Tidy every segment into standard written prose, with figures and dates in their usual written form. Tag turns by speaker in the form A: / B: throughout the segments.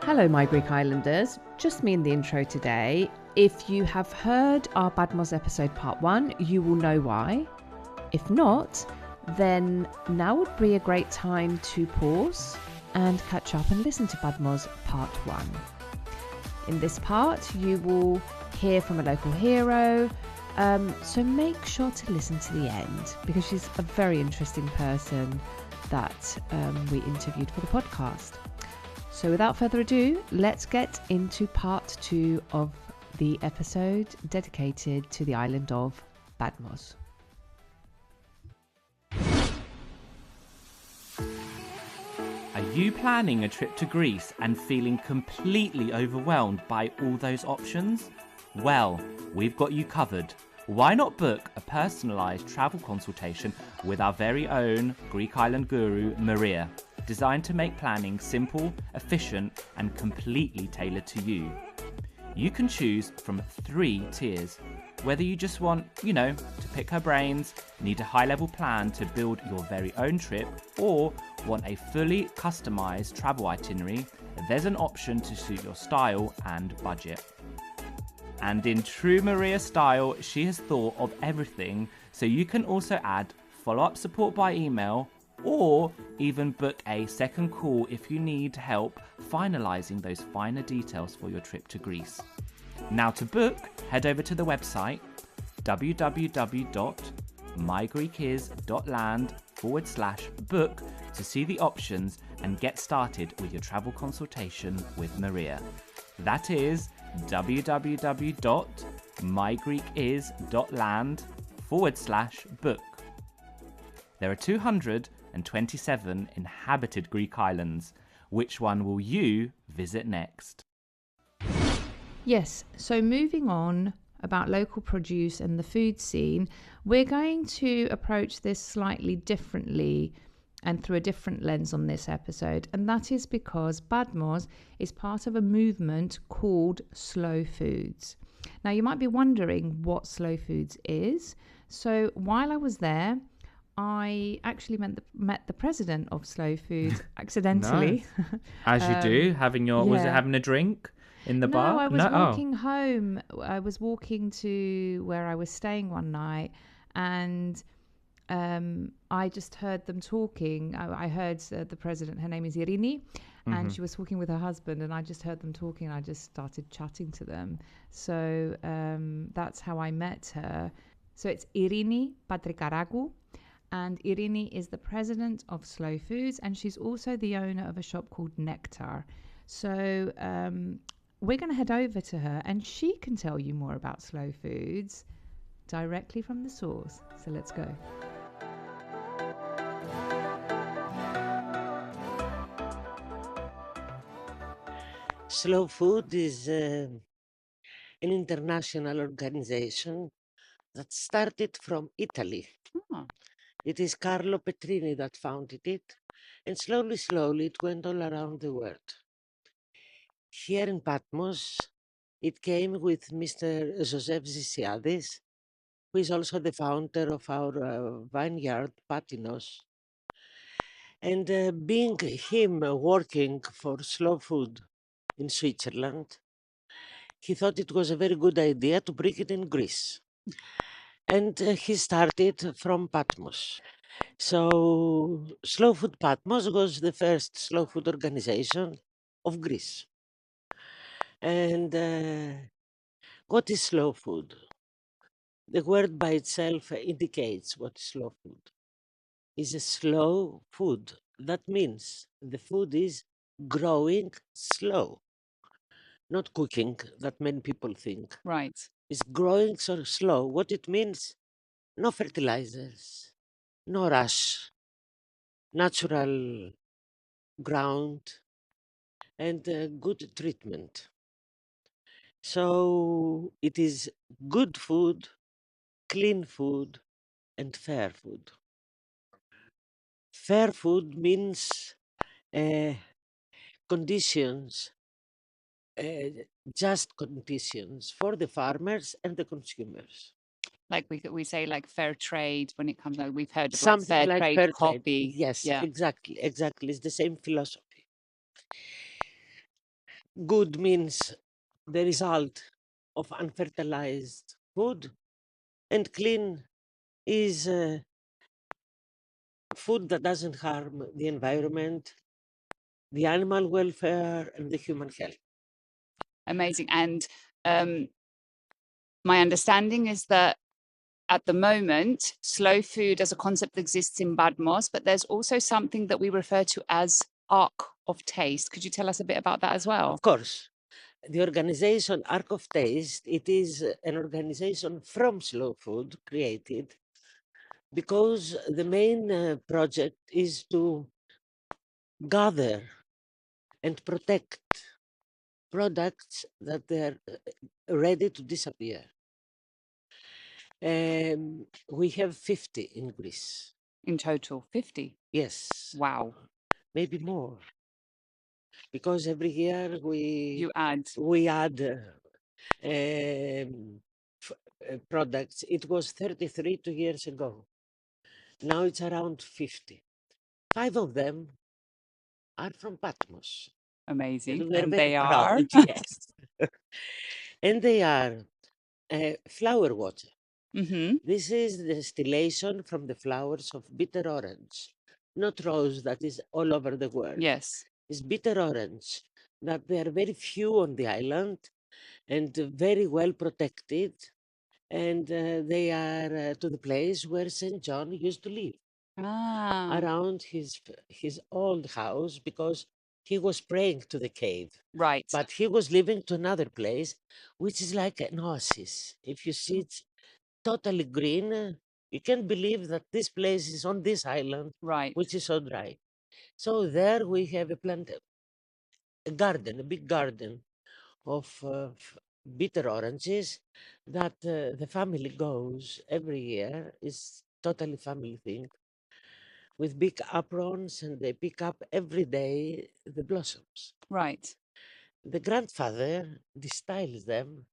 A: Hello, my Greek Islanders. Just me in the intro today. If you have heard our Patmos episode part 1, you will know why. If not, then now would be a great time to pause and catch up and listen to Patmos part 1. In this part, you will hear from a local hero, so make sure to listen to the end because she's a very interesting person that we interviewed for the podcast. So without further ado, let's get into part 2 of the episode dedicated to the island of Patmos.
B: Are you planning a trip to Greece and feeling completely overwhelmed by all those options? Well, we've got you covered. Why not book a personalised travel consultation with our very own Greek island guru, Maria, designed to make planning simple, efficient, and completely tailored to you. You can choose from 3 tiers. Whether you just want, to pick her brains, need a high-level plan to build your very own trip, or want a fully customised travel itinerary, there's an option to suit your style and budget. And in true Maria style, she has thought of everything, so you can also add follow-up support by email, or even book a second call if you need help finalising those finer details for your trip to Greece. Now to book, head over to the website www.mygreekis.land/book to see the options and get started with your travel consultation with Maria. That is www.mygreekis.land/book. There are 227 inhabited Greek islands. Which one will you visit next?
A: Yes, so moving on about local produce and the food scene, we're going to approach this slightly differently and through a different lens on this episode, and that is because Patmos is part of a movement called slow foods. Now, you might be wondering what slow foods is. So while I was there, I actually met the president of Slow Foods accidentally.
B: Nice. As you do, was it having a drink in the bar?
A: No, I was walking home. I was walking to where I was staying one night, and I just heard them talking. I heard the president, her name is Irini, and she was talking with her husband, and I just heard them talking, and I just started chatting to them. So that's how I met her. So it's Irini Patrikarakou. And Irini is the president of Slow Foods, and she's also the owner of a shop called Nektar. So we're going to head over to her, and she can tell you more about Slow Foods directly from the source. So let's go.
C: Slow Food is an international organization that started from Italy.
A: Oh.
C: It is Carlo Petrini that founded it, and slowly it went all around the world. Here in Patmos, it came with Mr. Joseph Zisiadis, who is also the founder of our vineyard, Patmos. And being him working for Slow Food in Switzerland, he thought it was a very good idea to bring it in Greece. And he started from Patmos. So Slow Food Patmos was the first slow food organization of Greece. And what is slow food? The word by itself indicates what is slow food. It's a slow food. That means the food is growing slow, not cooking that many people think.
D: Right.
C: It's growing so slow. What it means, no fertilizers, no rush, natural ground, and good treatment. So it is good food, clean food, and fair food. Fair food means conditions, just conditions for the farmers and the consumers.
D: Like we say like fair trade when it comes out. We've heard about
C: Something
D: fair
C: like
D: trade
C: fair
D: coffee.
C: trade. Yes,
D: Yeah.
C: exactly. It's the same philosophy. Good means the result of unfertilized food, and clean is food that doesn't harm the environment, the animal welfare, and the human health.
D: Amazing. And my understanding is that at the moment, slow food as a concept exists in Patmos, but there's also something that we refer to as arc of taste. Could you tell us a bit about that as well?
C: Of course, the organization Arc of Taste, it is an organization from Slow Food created because the main project is to gather and protect products that they're ready to disappear. We have 50 in Greece.
D: In total, 50.
C: Yes.
D: Wow.
C: Maybe more. Because every year
D: You add.
C: we add products. It was 33 2 years ago. Now it's around 50. 5 of them are from Patmos.
D: Amazing.
C: We're
D: And
C: very
D: they are?
C: proud, yes. And they are flower water.
D: Mm-hmm.
C: This is the distillation from the flowers of bitter orange, not rose that is all over the world.
D: Yes.
C: It's bitter orange, that they are very few on the island and very well protected. And they are to the place where St. John used to live, around his old house, because he was praying to the cave.
D: Right.
C: But he was living to another place, which is like an oasis. If you see it's totally green, you can't believe that this place is on this island,
D: Right.
C: which is so dry. So there we have a garden, a big garden of bitter oranges that the family goes every year. It's totally family thing, with big aprons, and they pick up every day the blossoms.
D: Right.
C: The grandfather distills them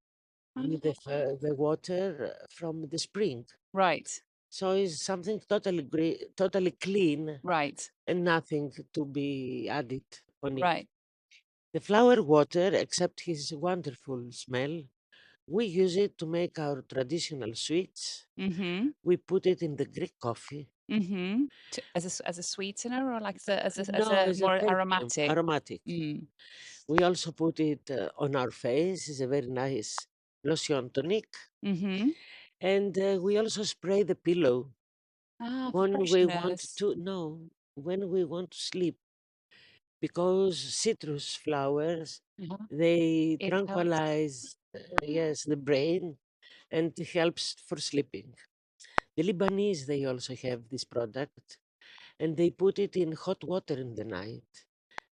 C: with the water from the spring.
D: Right.
C: So it's something totally clean,
D: Right.
C: and nothing to be added on it.
D: Right.
C: The flower water, except his wonderful smell, we use it to make our traditional sweets.
D: Mm-hmm.
C: We put it in the Greek coffee.
D: Mm-hmm. As a sweetener, or like as
C: No,
D: a
C: as a
D: more
C: perfume,
D: aromatic?
C: aromatic.
D: Mm.
C: We also put it on our face. It's a very nice lotion tonic.
D: Mm-hmm.
C: And we also spray the pillow
D: Ah,
C: when we want
D: freshness.
C: to, no, when we want to sleep, because citrus flowers,
D: Uh-huh.
C: they
D: It helps.
C: tranquilize, yes, the brain, and it helps for sleeping. The Lebanese, they also have this product, and they put it in hot water in the night.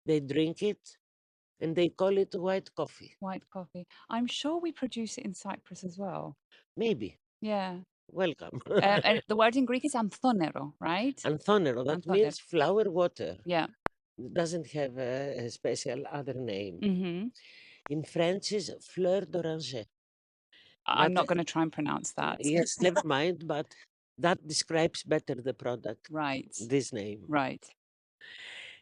C: They drink it, and they call it white coffee.
D: White coffee. I'm sure we produce it in Cyprus as well.
C: Maybe.
D: Yeah.
C: Welcome.
D: And the word in Greek is anthonero, right?
C: Anthonero, that
D: Anthonero.
C: means flower water.
D: Yeah.
C: It doesn't have a special other name.
D: Mm-hmm.
C: In French, is fleur d'oranger.
D: I'm
C: But,
D: not going to try and pronounce that.
C: yes, never mind, but that describes better the product,
D: Right.
C: this name.
D: Right.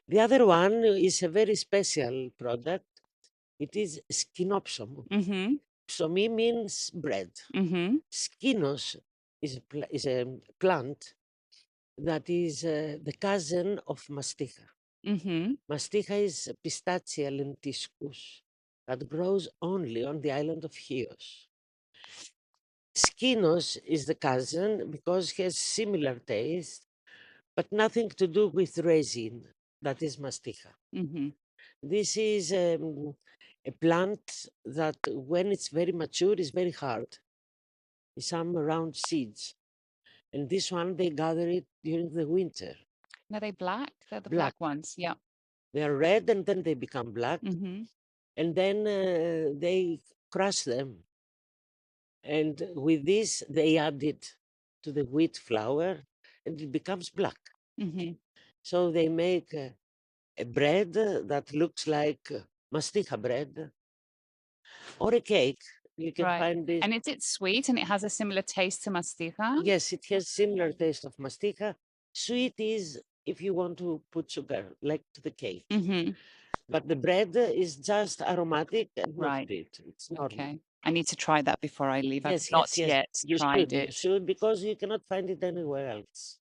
C: The other one is a very special product. It is skinopsomum.
D: Mm-hmm.
C: Psomi means bread.
D: Mm-hmm.
C: Skinos is a plant that is the cousin of masticha.
D: Mm-hmm.
C: Masticha is Pistachia lentiscus that grows only on the island of Chios. Skinos is the cousin because it has similar taste, but nothing to do with resin, that is masticha.
D: Mm-hmm.
C: This is a plant that, when it's very mature, is very hard. It's some round seeds. And this one, they gather it during the winter.
D: Are they black? They're the
C: Black.
D: black ones. Yeah.
C: They are red, and then they become black.
D: Mm-hmm.
C: And then they crush them. And with this, they add it to the wheat flour, and it becomes black.
D: Mm-hmm.
C: So they make a bread that looks like masticha bread, or a cake. You can
D: Right.
C: find this.
D: And is it sweet and it has a similar taste to masticha?
C: Yes, it has similar taste of masticha. Sweet is if you want to put sugar, like to the cake.
D: Mm-hmm.
C: But the bread is just aromatic and not
D: Right.
C: sweet. It's normal.
D: Okay. I need to try that before I leave. I've
C: Yes,
D: not
C: yes, yes.
D: yet
C: You
D: tried
C: should, you
D: it.
C: should, because you cannot find it anywhere else.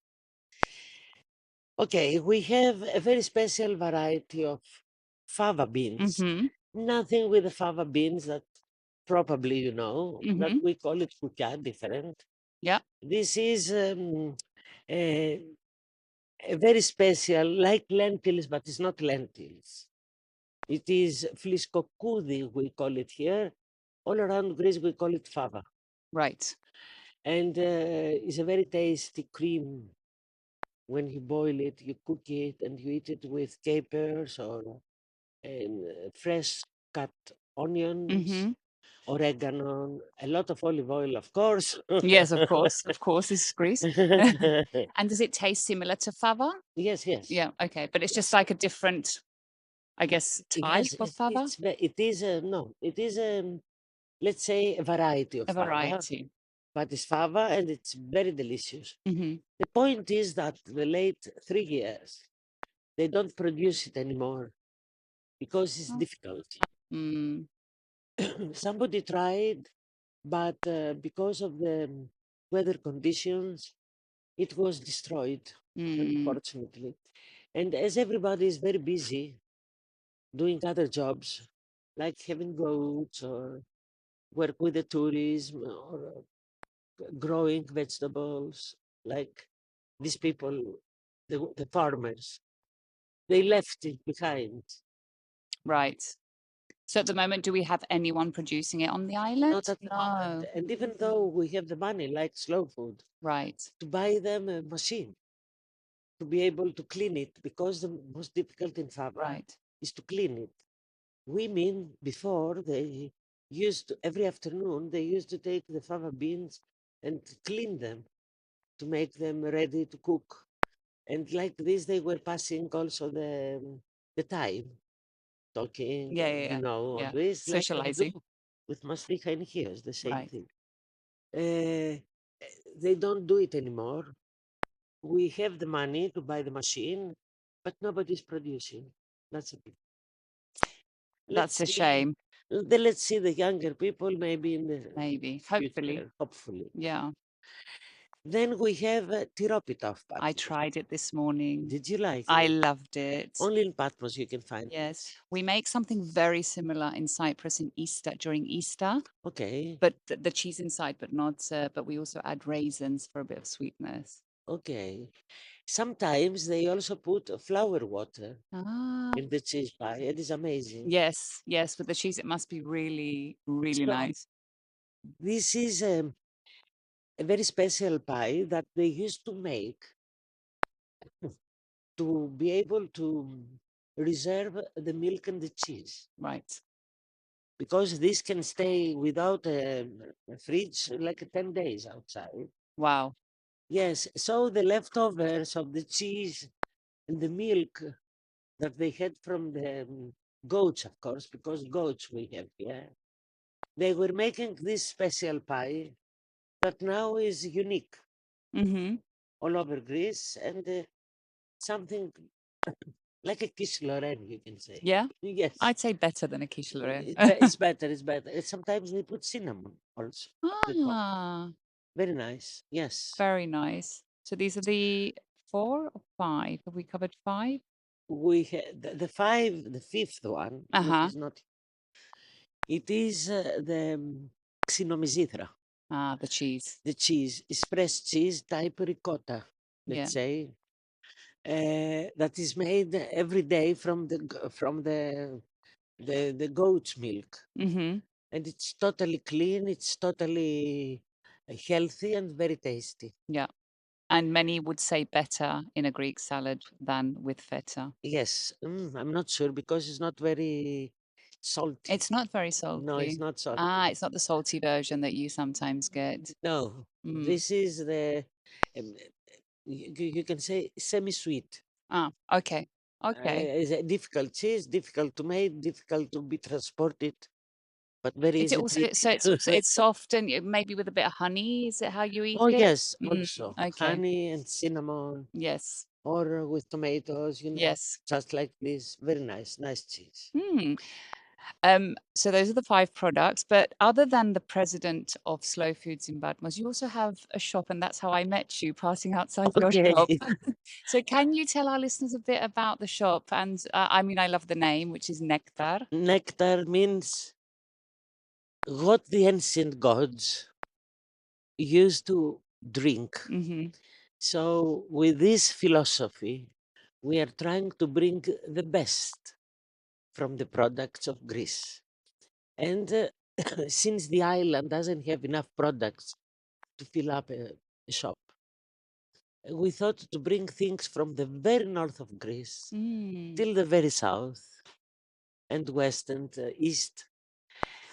C: Okay, we have a very special variety of fava beans.
D: Mm-hmm.
C: Nothing with the fava beans that probably you know, that
D: Mm-hmm.
C: we call it kukia, different.
D: Yeah.
C: This is a very special, like lentils, but it's not lentils. It is Thriskeftikós, we call it here. All around Greece, we call it fava.
D: Right.
C: And it's a very tasty cream. When you boil it, you cook it, and you eat it with capers or fresh cut onions,
D: Mm-hmm.
C: oregano, a lot of olive oil, of course.
D: Yes, of course. Of course, this is Greece. And does it taste similar to fava?
C: Yes, yes.
D: Yeah. Okay. But it's just
C: Yes.
D: like a different, I guess, type
C: Yes,
D: of fava?
C: it is no, it is let's say a variety of
D: A
C: fava,
D: variety.
C: but it's fava and it's very delicious.
D: Mm-hmm.
C: The point is that the late 3 years, they don't produce it anymore because it's
D: Oh.
C: difficult.
D: Mm.
C: Somebody tried, but because of the weather conditions, it was destroyed, unfortunately. And as everybody is very busy doing other jobs, like having goats or work with the tourism or growing vegetables, like these people, the farmers, they left it behind.
D: Right. So at the moment, do we have anyone producing it on the island?
C: Not at the moment. And even though we have the money, like slow food,
D: Right.
C: to buy them a machine to be able to clean it, because the most difficult in fava
D: Right.
C: is to clean it. Women before, they used to, every afternoon, they used to take the fava beans and clean them to make them ready to cook. And like this, they were passing also the time, talking,
D: Yeah, yeah,
C: you know, all
D: yeah.
C: this, like we
D: Socializing.
C: do with Maslicha and here, it's the same
D: Right.
C: thing. They don't do it anymore. We have the money to buy the machine, but nobody's producing. That's a pity.
D: That's a shame.
C: Let's see the younger people maybe in the
D: Maybe. Hopefully.
C: future, hopefully.
D: Yeah.
C: Then we have Tiropita.
D: I tried it this morning.
C: Did you like
D: I
C: it?
D: loved it.
C: Only in Patmos you can find
D: Yes. We make something very similar in Cyprus in Easter, during Easter,
C: it. Okay.
D: but the cheese inside, but not, but we also add raisins for a bit of sweetness.
C: Okay. Sometimes they also put flower water
D: Ah.
C: in the cheese pie. It is amazing.
D: Yes, yes. With the cheese, it must be really, really
C: So,
D: nice.
C: This is a very special pie that they used to make to be able to reserve the milk and the cheese,
D: Right.
C: because this can stay without a fridge like 10 days outside.
D: Wow.
C: Yes, so the leftovers of the cheese and the milk that they had from the goats, of course, because goats we have here, they were making this special pie that now is unique
D: Mm-hmm.
C: all over Greece, and something like a quiche Lorraine, you can say.
D: Yeah.
C: Yes.
D: I'd say better than a quiche Lorraine.
C: It's better, it's better. And sometimes they put cinnamon also.
D: Ah,
C: Very nice. Yes.
D: very nice. So these are the 4 or 5? Have we covered 5?
C: We had the fifth one,
D: Uh-huh.
C: which is not. It is the xinomizithra,
D: Ah, the cheese.
C: the cheese, is fresh cheese type ricotta, let's
D: Yeah.
C: say, that is made every day from the goat's milk,
D: Mm-hmm.
C: and it's totally clean. It's totally healthy and very tasty.
D: Yeah. And many would say better in a Greek salad than with feta.
C: Yes, I'm not sure because it's not very salty.
D: It's not very salty.
C: No, it's not salty.
D: Ah, it's not the salty version that you sometimes get.
C: No,
D: Mm.
C: this is the you can say semi-sweet.
D: Ah, okay. Okay.
C: It's a difficult cheese, difficult to make, difficult to be transported, but very
D: Is it
C: easy to
D: also,
C: eat.
D: so it's soft and maybe with a bit of honey? Is it how you eat
C: Oh
D: it?
C: yes,
D: Mm,
C: also
D: okay.
C: honey and cinnamon.
D: Yes.
C: or with tomatoes,
D: Yes.
C: just like this. Very nice, nice cheese.
D: So those are the 5 products. But other than the president of Slow Foods in Patmos, you also have a shop, and that's how I met you, passing outside your shop.
C: Okay.
D: So can you tell our listeners a bit about the shop? And I mean, I love the name, which is Nektar.
C: Nectar means what the ancient gods used to drink.
D: Hmm.
C: So with this philosophy, we are trying to bring the best from the products of Greece. And since the island doesn't have enough products to fill up a shop, we thought to bring things from the very north of Greece
D: Mm.
C: till the very south and west and east.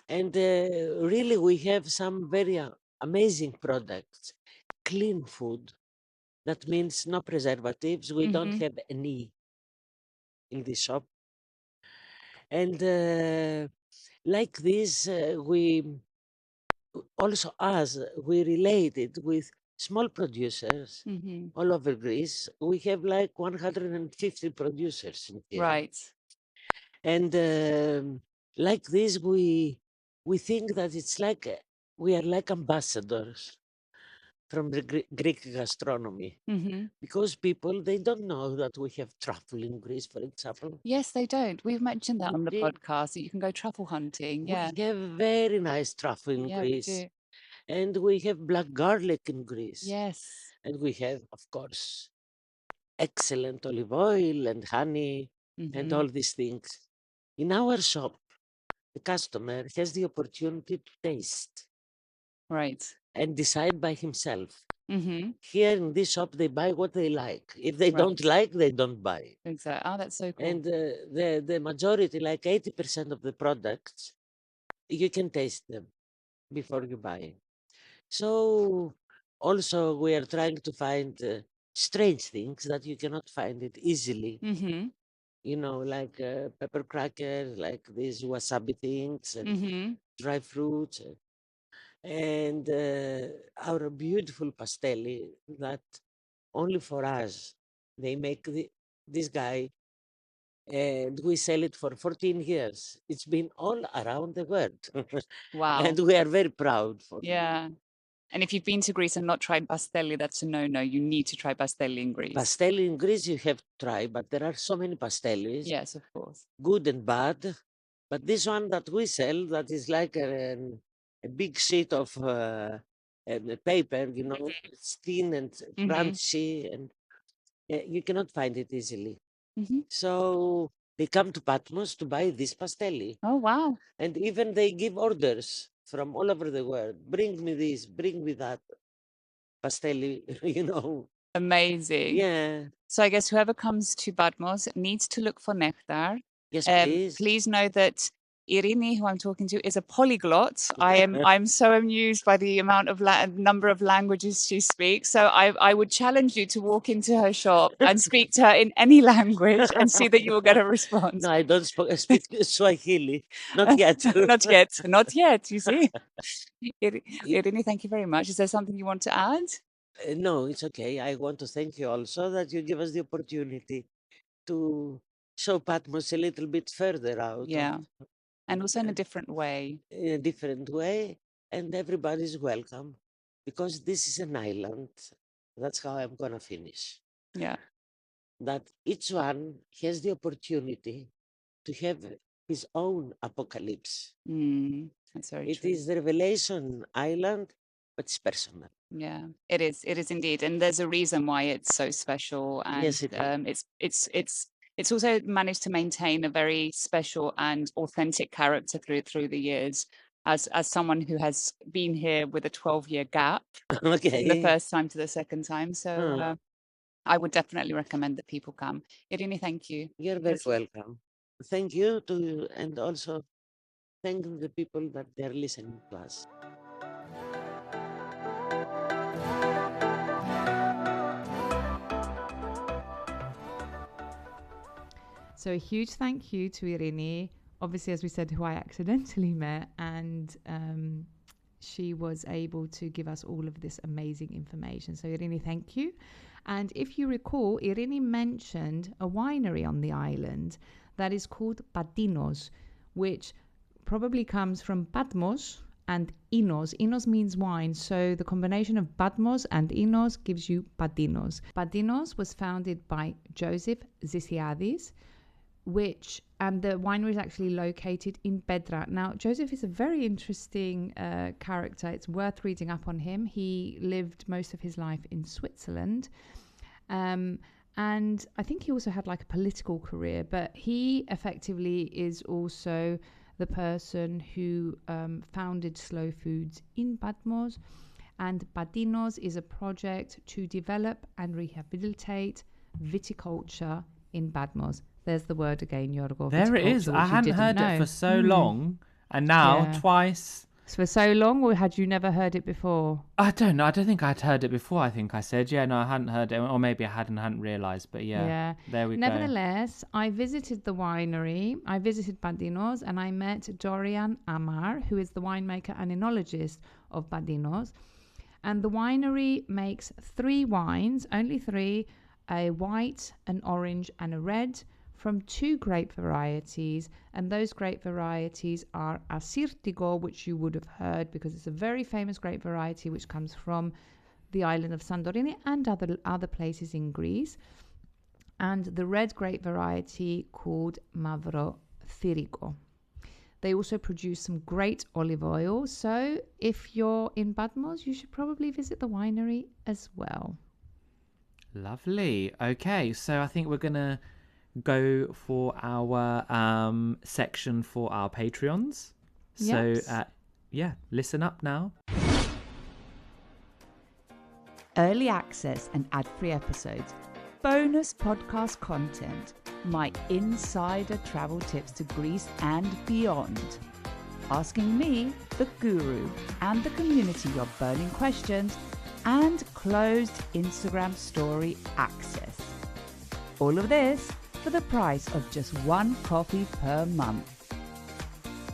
C: And really, we have some very amazing products, clean food. That means no preservatives. We don't
D: Mhm.
C: have any in the shop. And like this, we also, as we related with small producers
D: Mhm.
C: all over Greece, we have like 150 producers in here.
D: Right.
C: And like this, we think that it's like we are like ambassadors from the Greek gastronomy,
D: Mhm.
C: because people, they don't know that we have truffle in Greece, for example.
D: Yes, they don't. We've mentioned that
C: We
D: on the
C: do.
D: podcast that you can go truffle hunting.
C: We
D: Yeah.
C: have very nice truffle in
D: Yeah, we
C: Greece,
D: do.
C: and we have black garlic in Greece,
D: Yes.
C: and we have, of course, excellent olive oil and honey and
D: Mhm.
C: all these things. In our shop, the customer has the opportunity to taste
D: Right.
C: and decide by himself.
D: Mhm.
C: Here in this shop, they buy what they like. If they
D: Right.
C: don't like, they don't buy.
D: Exactly. Oh, that's so cool.
C: And the majority, like 80% of the products, you can taste them before you buy. So also we are trying to find strange things that you cannot find it easily.
D: Mhm.
C: Like pepper crackers, like these wasabi things, and
D: Mhm.
C: dry fruits, and our beautiful pastelli that only for us they make this guy, and we sell it for 14 years. It's been all around the world.
D: Wow.
C: And we are very proud for it.
D: Yeah. And if you've been to Greece and not tried pastelli, that's a no-no. You need to try pastelli in Greece.
C: Pastelli in Greece you have to try, but there are so many pastellis,
D: Yes, of course.
C: good and bad. But this one that we sell, that is like a big sheet of paper, it's thin and
D: Mhm.
C: crunchy, and you cannot find it easily.
D: Mhm.
C: So they come to Patmos to buy this pastelli.
D: Oh, wow.
C: And even they give orders from all over the world. Bring me this, bring me that pastelli,
D: Amazing.
C: Yeah.
D: So I guess whoever comes to Patmos needs to look for Nektar.
C: Yes, please.
D: Please know that Irini, who I'm talking to, is a polyglot. I'm so amused by the amount of number of languages she speaks. So I would challenge you to walk into her shop and speak to her in any language and see that you will get a response.
C: No, I don't speak Swahili. Not yet.
D: Not yet. Not yet, you see. Irini, thank you very much. Is there something you want to add?
C: No, it's okay. I want to thank you also that you give us the opportunity to show Patmos a little bit further out.
D: Yeah. And also in a different way.
C: In a different way, and everybody's welcome, because this is an island. That's how I'm going to finish.
D: Yeah.
C: That each one has the opportunity to have his own apocalypse.
D: That's very
C: It
D: true.
C: is the Revelation Island, but it's personal.
D: Yeah, it is. It is indeed, and there's a reason why it's so special. And
C: Yes, it is.
D: It's also managed to maintain a very special and authentic character through the years. As someone who has been here with a 12-year gap from the
C: Okay.
D: first time to the second time, so I would definitely recommend that people come. Irini, thank you.
C: You're very welcome. Thank you to, and also thank the people that they're listening to us.
A: So a huge thank you to Irini, obviously, as we said, who I accidentally met, and she was able to give us all of this amazing information. So Irini, thank you. And if you recall, Irini mentioned a winery on the island that is called Patinos, which probably comes from Patmos and Inos. Inos means wine, so the combination of Patmos and Inos gives you Patinos. Patinos was founded by Joseph Zisiadis, and the winery is actually located in Petra. Now, Joseph is a very interesting character. It's worth reading up on him. He lived most of his life in Switzerland. And I think he also had like a political career, but he effectively is also the person who founded Slow Foods in Patmos. And Patinos is a project to develop and rehabilitate viticulture in Patmos. There's the word again, Yorgo.
B: There it is. I hadn't heard it for so long. And now twice.
A: For so long, or had you never heard it before?
B: I don't know. I don't think I'd heard it before. I think I said, no, I hadn't heard it. Or maybe I hadn't realised. But there we go.
A: Nevertheless, I visited the winery. I visited Patinos and I met Dorian Amar, who is the winemaker and enologist of Patinos. And the winery makes 3 wines, only 3, a white, an orange and a red, from 2 grape varieties, and those grape varieties are Assyrtiko, which you would have heard because it's a very famous grape variety which comes from the island of Santorini and other places in Greece, and the red grape variety called Mavro Thyriko. They also produce some great olive oil, so if you're in Patmos, you should probably visit the winery as well.
B: Lovely. Okay, so I think we're going to go for our section for our Patreons. Yes. So, listen up now.
D: Early access and ad-free episodes, bonus podcast content, my insider travel tips to Greece and beyond, asking me, the guru, and the community your burning questions, and closed Instagram story access. All of this for the price of just 1 coffee per month.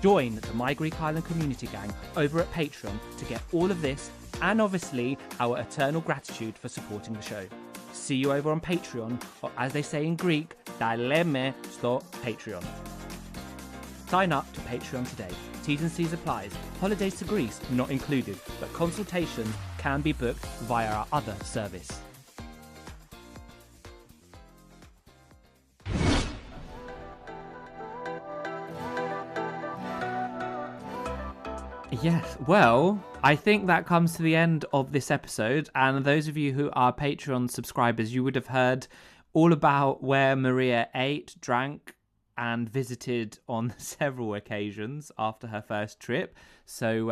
B: Join the My Greek Island Community Gang over at Patreon to get all of this and obviously our eternal gratitude for supporting the show. See you over on Patreon, or as they say in Greek, ta leme sto Patreon. Sign up to Patreon today. T's and C's applies. Holidays to Greece not included, but consultations can be booked via our other service. Yes, well, I think that comes to the end of this episode, and those of you who are Patreon subscribers, you would have heard all about where Maria ate, drank, and visited on several occasions after her first trip. So,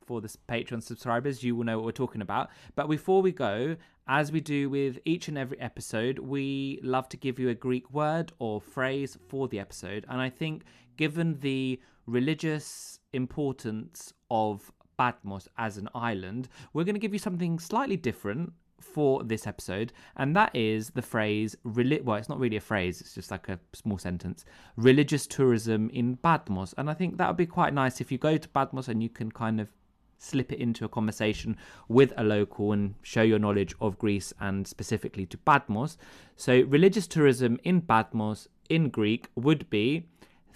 B: for the Patreon subscribers, you will know what we're talking about. But before we go, as we do with each and every episode, we love to give you a Greek word or phrase for the episode. And I think given the religious importance of Patmos as an island, we're going to give you something slightly different for this episode, and that is the phrase, well, it's not really a phrase, it's just like a small sentence, religious tourism in Patmos. And I think that would be quite nice if you go to Patmos and you can kind of slip it into a conversation with a local and show your knowledge of Greece and specifically to Patmos. So religious tourism in Patmos in Greek would be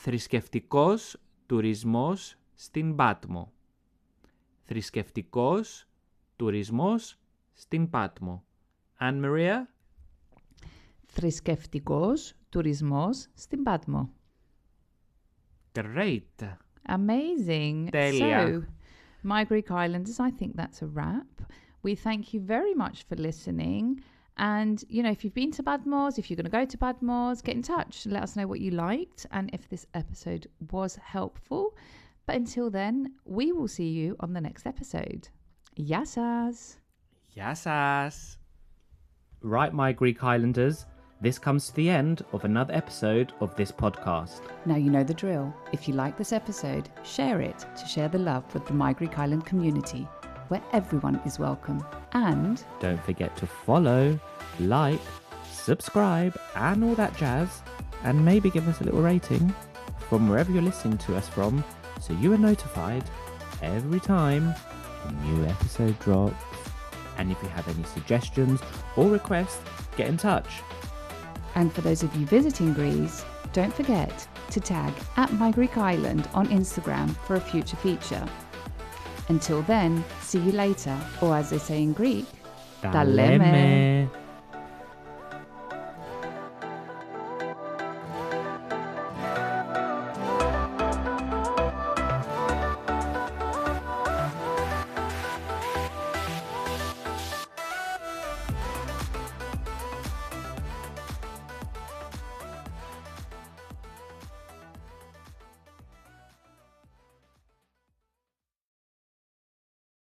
B: Thriskeftikós tourismós στην Πάτμο. Thriskeftikós tourismós στην Πάτμο. And Maria?
A: Thriskeftikós tourismός στην Πάτμο.
B: Great.
A: Amazing.
B: Τέλεια.
A: So, my Greek Islanders, I think that's a wrap. We thank you very much for listening. And, if you've been to Patmos, if you're going to go to Patmos, get in touch. Let us know what you liked and if this episode was helpful. But until then, we will see you on the next episode. Γεια σας.
B: Γεια σας. Right, my Greek Islanders, this comes to the end of another episode of this podcast.
D: Now you know the drill. If you like this episode, share it to share the love with the My Greek Island community, where everyone is welcome. And
B: don't forget to follow, like, subscribe, and all that jazz. And maybe give us a little rating from wherever you're listening to us from, so you are notified every time a new episode drops. And if you have any suggestions or requests, get in touch.
D: And for those of you visiting Greece, don't forget to tag @MyGreekIsland on Instagram for a future feature. Until then, see you later, or as they say in Greek,
B: Τα λέμε.